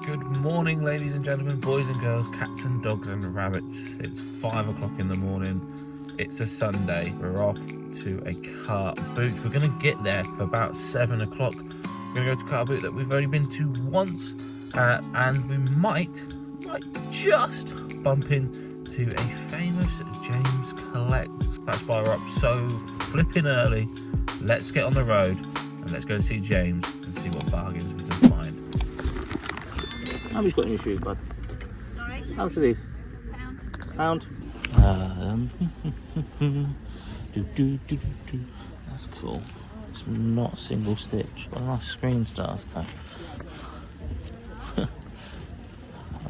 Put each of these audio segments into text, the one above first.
Good morning, ladies and gentlemen, boys and girls, cats and dogs and rabbits. It's 5 o'clock in the morning. It's a Sunday. We're off to a car boot. We're going to get there for about 7 o'clock. We're going to go to a car boot that we've only been to once, and we might just bump into a famous James Collects. That's why we're up so flipping early. Let's get on the road and let's go see James and see what bargains we can find. How much got in your shoes, bud? Sorry? How much are these? Pound. That's cool. It's not single stitch. What a nice screen stars though.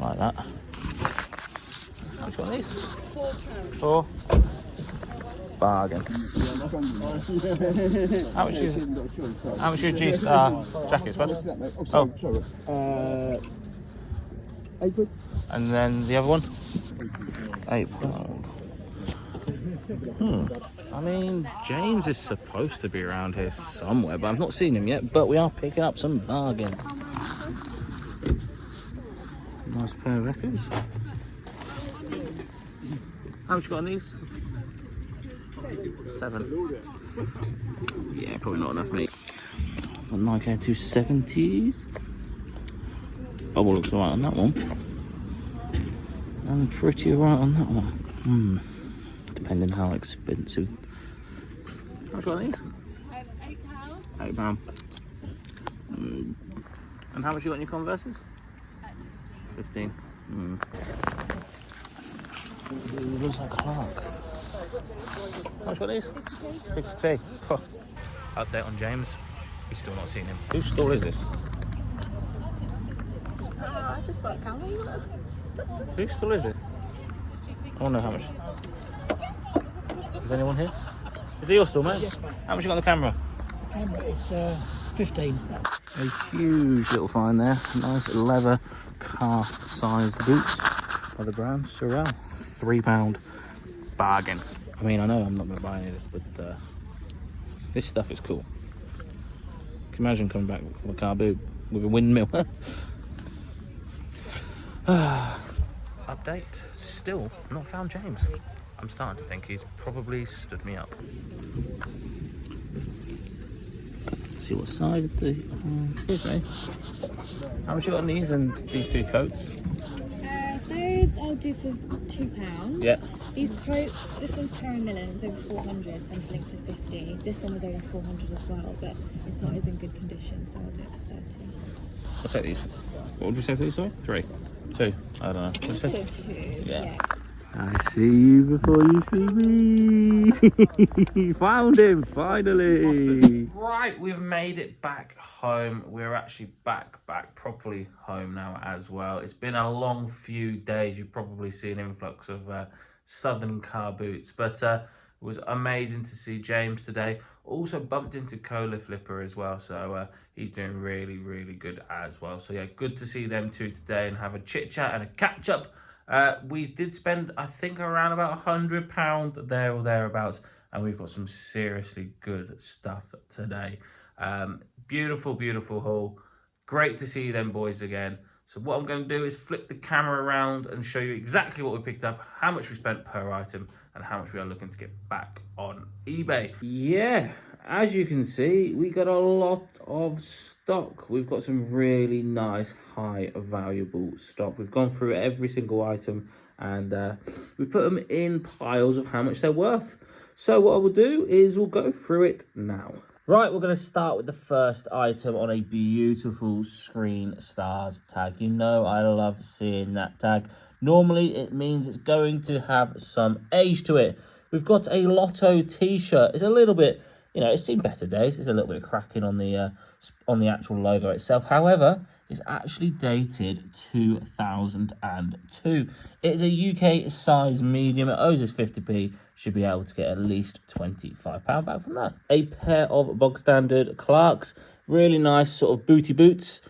I like that. How much got these? £4. 4. Bargain. How much your G-Star jackets, bud? Oh, sorry. £8. And then the other one? £8. I mean, James is supposed to be around here somewhere, but I've not seen him yet. But we are picking up some bargain. Nice pair of records. How much you got on these? 7. Yeah, probably not enough, mate. Got Nike 270s. Bubble looks alright on that one. And pretty alright on that one. Depending how expensive. How much are these? £8. £8. And how much you got in your Converses? 15. See, it looks like Clarks. How much got these? 50p. Oh. Update on James. We've still not seen him. Whose stall is this? I just bought a camera. Whose stall is it? I want to know how much. Is anyone here? Is it your stall, mate? Yes, mate. How much you got on the camera? Camera is 15. A huge little find there. Nice leather calf-sized boots by the brand Reseller. £3 bargain. I mean, I know I'm not going to buy any of this, but this stuff is cool. Can you imagine coming back from a car boot with a windmill? Update, still not found James. I'm starting to think he's probably stood me up. See what size of the okay. How much you got on these and these 2 coats? Those I'll do for £2. Yeah. These coats, this one's Karen Millen, it's over 400, so I'm selling for 50. This one was over 400 as well, but it's not as in good condition, so I'll do it for 30. I'll take these. What would you say for these, sorry? 3? 2? I don't know. So 2, yeah. I see you before you see me. Found him, finally. Right, we've made it back home. We're actually back properly home now as well. It's been a long few days. You've probably seen an influx of southern car boots, but it was amazing to see James today. Also bumped into Cola Flipper as well, so he's doing really, really good as well. So yeah, good to see them two today and have a chit chat and a catch up. We did spend, I think, around about £100 there or thereabouts, and we've got some seriously good stuff today. Beautiful, beautiful haul. Great to see them boys again. So what I'm going to do is flip the camera around and show you exactly what we picked up, how much we spent per item, and how much we are looking to get back on eBay. Yeah, as you can see, we got a lot of stock. We've got some really nice, high valuable stock. We've gone through every single item and we put them in piles of how much they're worth. So what I will do is we'll go through it now. Right, we're going to start with the first item on a beautiful Screen Stars tag. You know I love seeing that tag. Normally it means it's going to have some age to it. We've got a Lotto t-shirt. It's a little bit, you know, it's seen better days. It's a little bit cracking on the actual logo itself. However, it's actually dated 2002. It's a UK size medium. It owes us 50p. Should be able to get at least £25 back from that. A pair of bog standard Clarks. Really nice sort of booty boots.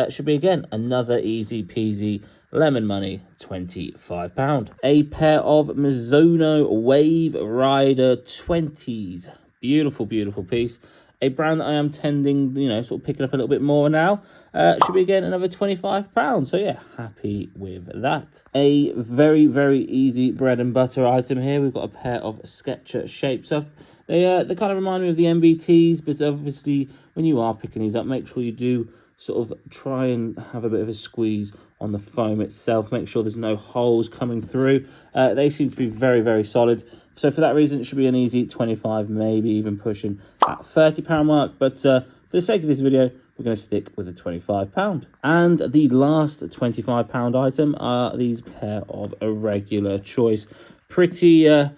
Should be, again, another easy peasy lemon money, £25. A pair of Mizuno Wave Rider 20s. Beautiful, beautiful piece. A brand that I am tending, you know, sort of picking up a little bit more now. Should be again another £25. So yeah, happy with that. A very, very easy bread and butter item here. We've got a pair of Sketcher Shapes Up. They kind of remind me of the MBTs, but obviously when you are picking these up, make sure you do sort of try and have a bit of a squeeze on the foam itself. Make sure there's no holes coming through. They seem to be very, very solid. So for that reason, it should be an easy 25, maybe even pushing that £30 mark. But for the sake of this video, we're going to stick with the £25. And the last £25 item are these pair of Irregular Choice. Pretty, they're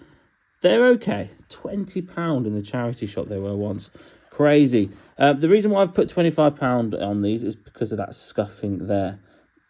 okay. £20 in the charity shop they were once. Crazy. The reason why I've put £25 on these is because of that scuffing there.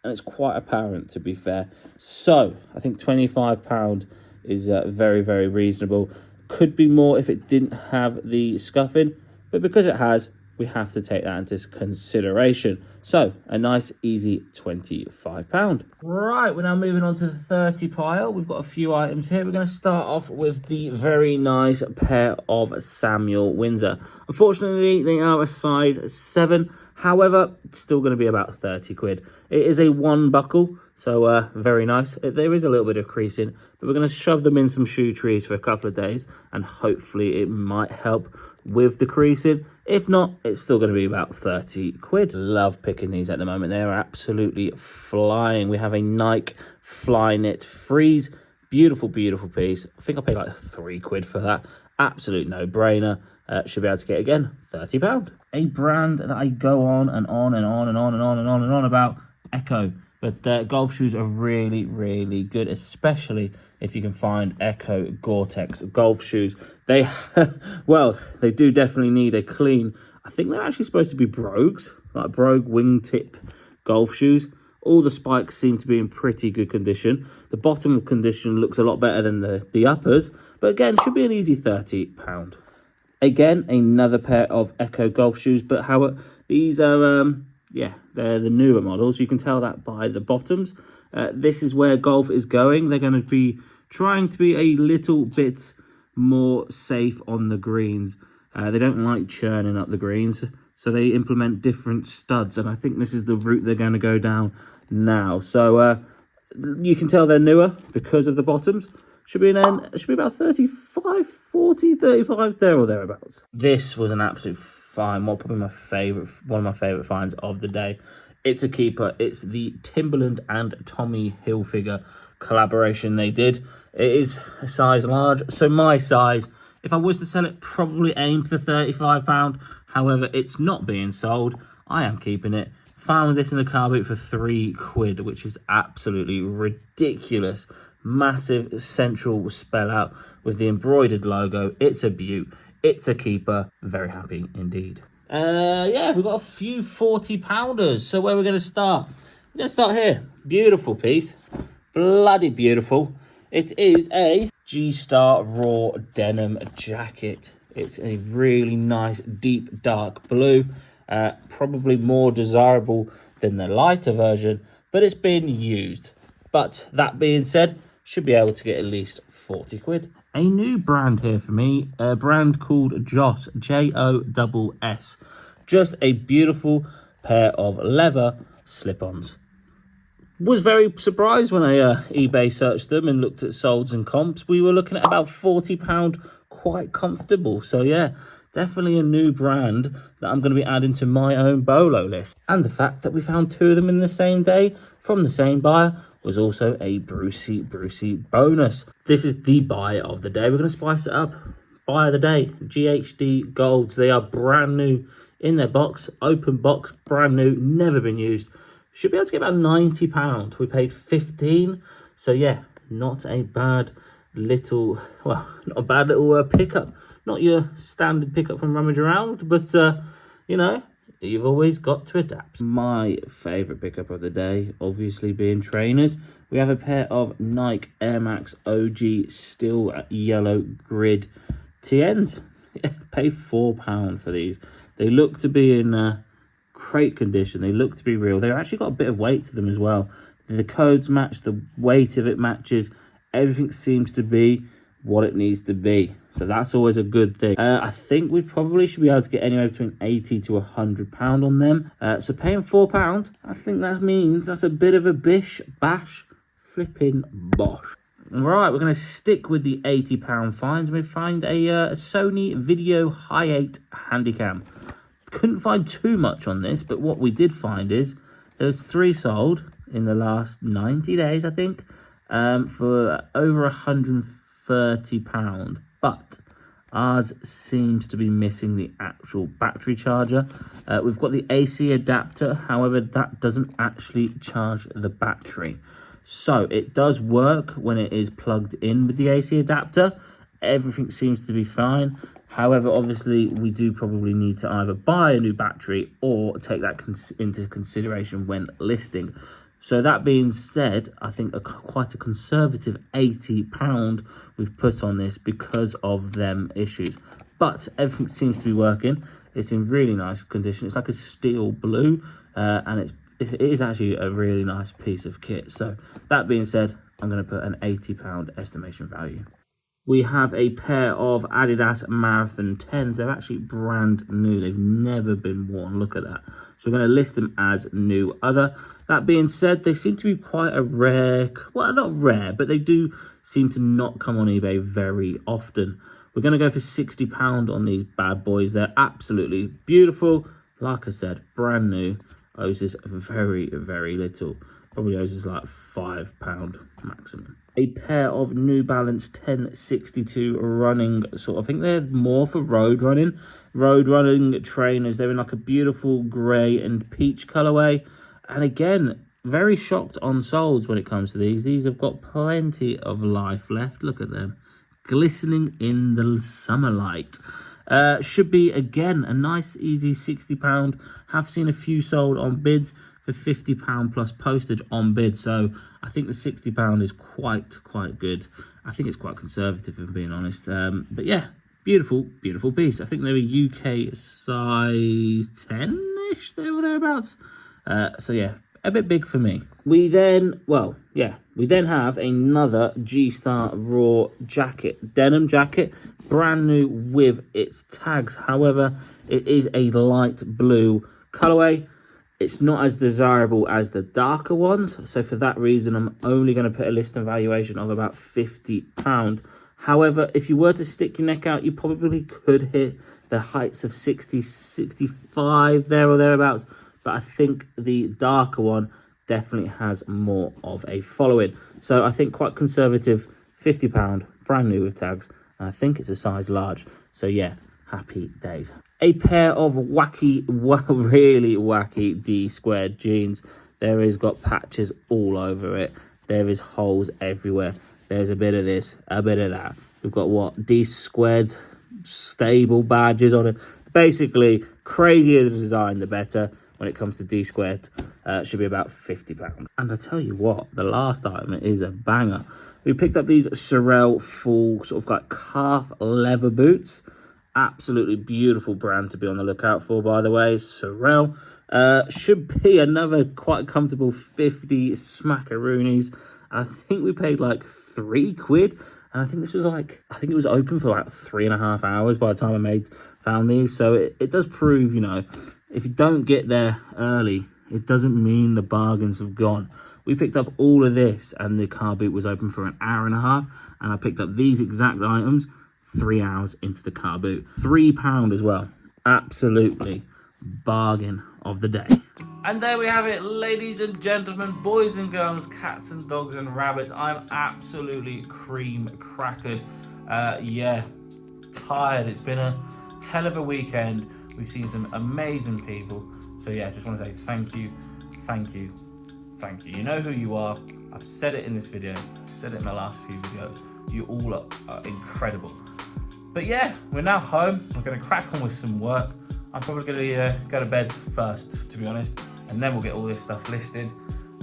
And it's quite apparent, to be fair. So I think £25 is very, very reasonable. Could be more if it didn't have the scuffing, but because it has, we have to take that into consideration. So a nice easy £25. Right, we're now moving on to the 30 pile. We've got a few items here. We're going to start off with the very nice pair of Samuel Windsor. Unfortunately, they are a size 7. However, it's still going to be about 30 quid. It is a one buckle, so very nice. There is a little bit of creasing, but we're going to shove them in some shoe trees for a couple of days, and hopefully it might help with the creasing. If not, it's still going to be about 30 quid. Love picking these at the moment. They are absolutely flying. We have a Nike Flyknit Freeze. Beautiful, beautiful piece. I think I paid like 3 quid for that. Absolute no-brainer. Should be able to get, again, £30. A brand that I go on and on and on and on and on and on and on about, Echo. But golf shoes are really, really good, especially if you can find Echo Gore-Tex golf shoes. They, well, they do definitely need a clean. I think they're actually supposed to be brogues, like brogue wingtip golf shoes. All the spikes seem to be in pretty good condition. The bottom condition looks a lot better than the uppers. But again, should be an easy £30. Again, another pair of Echo golf shoes, but how these are, yeah, they're the newer models. You can tell that by the bottoms. This is where golf is going. They're going to be trying to be a little bit more safe on the greens. They don't like churning up the greens, so they implement different studs, and I think this is the route they're going to go down now. So you can tell they're newer because of the bottoms. Should be about 35, 40, 35, there or thereabouts. This was an absolute find. Probably one of my favourite finds of the day. It's a keeper. It's the Timberland and Tommy Hilfiger collaboration they did. It is a size large, so my size, if I was to sell it, probably aim for £35. However, it's not being sold. I am keeping it. Found this in the car boot for 3 quid, which is absolutely ridiculous. Massive central spell out with the embroidered logo. It's a beaut. It's a keeper. Very happy indeed. Yeah, we've got a few 40-pounders. So where we're going to start? We're going to start here. Beautiful piece. Bloody beautiful. It is a G-Star Raw denim jacket. It's a really nice deep dark blue. Probably more desirable than the lighter version, but it's been used. But that being said, should be able to get at least 40 quid. A new brand here for me, a brand called Joss, Joss. Just a beautiful pair of leather slip-ons. Was very surprised when I eBay searched them and looked at solds and comps. We were looking at about £40, quite comfortable. So yeah, definitely a new brand that I'm going to be adding to my own BOLO list. And the fact that we found 2 of them in the same day from the same buyer was also a Brucey bonus. This is the buy of the day. We're going to spice it up. Buy of the day, GHD Golds. They are brand new in their box, open box, brand new, never been used. Should be able to get about £90. We paid 15, so yeah, not a bad little pickup. Not your standard pickup from RummageAround, but you know, you've always got to adapt. My favourite pickup of the day, obviously being trainers. We have a pair of Nike Air Max OG Steel Yellow Grid TNs. Pay £4 for these. They look to be in great condition. They look to be real. They've actually got a bit of weight to them as well. The codes match, the weight of it matches. Everything seems to be what it needs to be. So that's always a good thing. I think we probably should be able to get anywhere between £80 to £100 on them. So paying £4, I think that means that's a bit of a bash, flipping bosh. Right, we're going to stick with the £80 fines. We find a Sony Video Hi8 Handycam. Couldn't find too much on this, but what we did find is there's 3 sold in the last 90 days, I think, for over £130. But ours seems to be missing the actual battery charger. We've got the AC adapter, however, that doesn't actually charge the battery. So it does work when it is plugged in with the AC adapter. Everything seems to be fine. However, obviously, we do probably need to either buy a new battery or take that into consideration when listing. So that being said, I think quite a conservative £80 we've put on this because of them issues. But everything seems to be working. It's in really nice condition. It's like a steel blue, and it is actually a really nice piece of kit. So that being said, I'm going to put an £80 estimation value. We have a pair of Adidas Marathon 10s. They're actually brand new. They've never been worn. Look at that. So we're going to list them as new other. That being said, they seem to be quite a rare, well, not rare, but they do seem to not come on eBay very often. We're going to go for £60 on these bad boys. They're absolutely beautiful. Like I said, brand new. Owes very, very little. Probably owes like £5 maximum. A pair of New Balance 1062 running I think they're more for road running trainers. They're in like a beautiful grey and peach colorway. And again, very shocked on soles when it comes to these. These have got plenty of life left. Look at them, glistening in the summer light. Should be, again, a nice, easy £60. Have seen a few sold on bids for £50 plus postage on bid. So I think the £60 is quite good. I think it's quite conservative, if I'm being honest. But yeah, beautiful piece. I think they're a UK size 10-ish, there or thereabouts. So yeah, a bit big for me. We then have another G-Star Raw jacket, denim jacket, brand new with its tags. However, it is a light blue colorway. It's not as desirable as the darker ones, so for that reason, I'm only going to put a listing valuation of about £50. However, if you were to stick your neck out, you probably could hit the heights of 60, 65, there or thereabouts. But I think the darker one definitely has more of a following. So I think quite conservative, £50, brand new with tags. And I think it's a size large. So yeah, happy days. A pair of really wacky D-squared jeans. There is got patches all over it. There is holes everywhere. There's a bit of this, a bit of that. We've got what? D-squared stable badges on it. Basically, crazier the design, the better. When it comes to D-squared, should be about £50. And I tell you what, the last item is a banger. We picked up these Sorel full sort of like calf leather boots. Absolutely beautiful brand to be on the lookout for, by the way. Sorel. Should be another quite comfortable 50 smackaroonies. And I think we paid like £3. And I think this was like, I think it was open for like 3.5 hours by the time I found these. So it does prove, you know, if you don't get there early, it doesn't mean the bargains have gone. We picked up all of this and the car boot was open for an hour and a half. And I picked up these exact items 3 hours into the car boot. £3 as well. Absolutely bargain of the day. And there we have it, ladies and gentlemen, boys and girls, cats and dogs and rabbits. I'm absolutely cream crackered. Yeah, tired. It's been a hell of a weekend. We've seen some amazing people. So yeah, just want to say thank you. You know who you are. I've said it in this video. I've said it in the last few videos. You all are incredible. But yeah, we're now home. We're going to crack on with some work. I'm probably going to go to bed first, to be honest. And then we'll get all this stuff listed.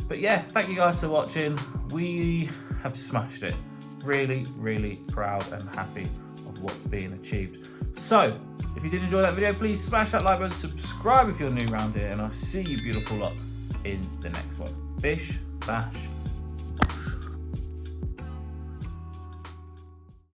But yeah, thank you guys for watching. We have smashed it. Really, really proud and happy of what's being achieved. So, if you did enjoy that video, please smash that like button, subscribe if you're new around here, and I'll see you beautiful lot in the next one. Bish, bash,